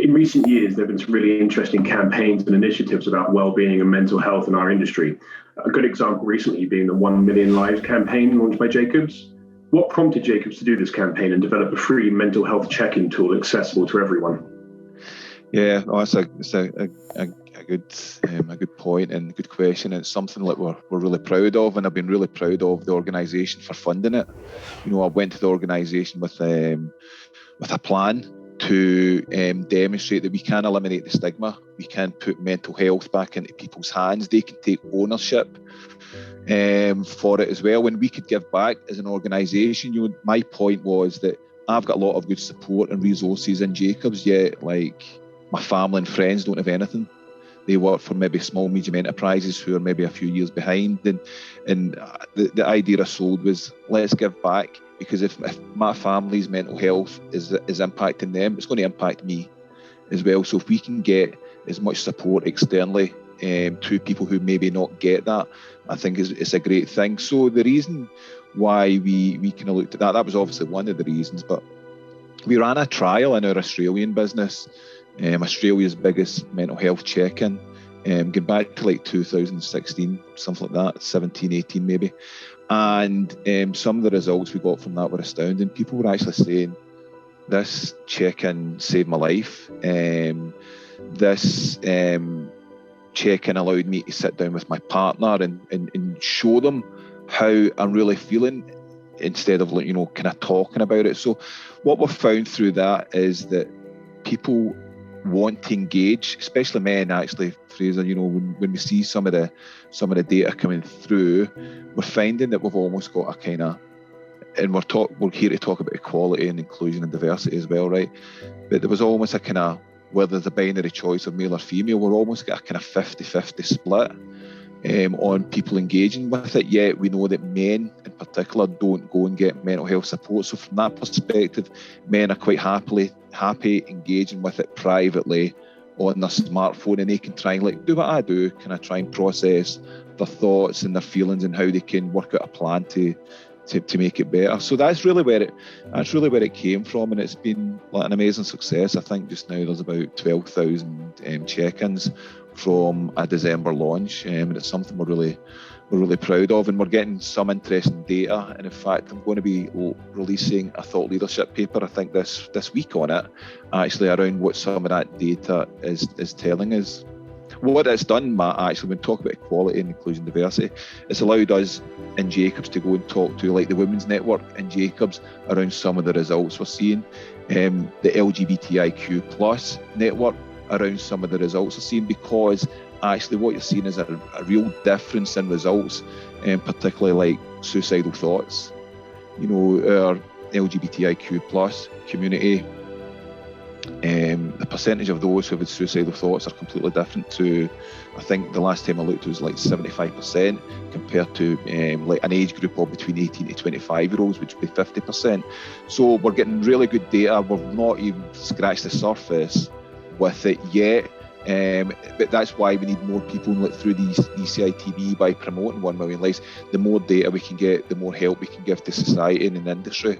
In recent years, there have been some really interesting campaigns and initiatives about well-being and mental health in our industry. A good example recently being the 1 Million Lives campaign launched by Jacobs. What prompted Jacobs to do this campaign and develop a free mental health check-in tool accessible to everyone? Yeah, it's a good point and good question. It's something that we're really proud of, and I've been really proud of the organisation for funding it. You know, I went to the organisation with a plan to demonstrate that we can eliminate the stigma. We can put mental health back into people's hands. They can take ownership for it as well, and we could give back as an organisation. You know, my point was that I've got a lot of good support and resources in Jacobs, yet like my family and friends don't have anything. They work for maybe small, medium enterprises who are maybe a few years behind. And the idea I sold was, let's give back, because if my family's mental health is impacting them, it's going to impact me as well. So if we can get as much support externally to people who maybe not get that, I think it's a great thing. So the reason why we kind of looked at that was obviously one of the reasons, but we ran a trial in our Australian business, Australia's biggest mental health check-in, going back to like 2016, something like that, 17, 18 maybe. And some of the results we got from that were astounding. People were actually saying, this check-in saved my life. This check-in allowed me to sit down with my partner and show them how I'm really feeling, instead of, like, you know, kind of talking about it. So what we've found through that is that people want to engage, especially men. Actually, Fraser, you know, when we see some of the data coming through, we're finding that we've almost got a kind of, and we're here to talk about equality and inclusion and diversity as well, right? But there was almost a kind of, where there's a binary choice of male or female, we're almost got a kind of 50-50 split on people engaging with it. Yet we know that men in particular don't go and get mental health support. So from that perspective, men are quite happy engaging with it privately on their smartphone, and they can try and like do what I do, kind of try and process their thoughts and their feelings and how they can work out a plan to make it better. So that's really where it came from, and it's been like an amazing success. I think just now there's about 12,000 check-ins from a December launch, and it's something we're really proud of, and we're getting some interesting data. And in fact, I'm going to be releasing a thought leadership paper, I think this week on it, actually around what some of that data is telling us. What it's done, Matt, actually, when we talk about equality and inclusion and diversity, it's allowed us in Jacobs to go and talk to like the Women's Network in Jacobs around some of the results we're seeing, the LGBTIQ plus network around some of the results we're seeing, because actually what you're seeing is a real difference in results, particularly like suicidal thoughts. You know, our LGBTIQ plus community, the percentage of those who have had suicidal thoughts are completely different to, I think the last time I looked, it was like 75% compared to like an age group of between 18 to 25 year olds, which would be 50%. So we're getting really good data. We've not even scratched the surface with it yet, but that's why we need more people like through these ECITB, by promoting 1 Million Lives. The more data we can get, the more help we can give to society and the industry.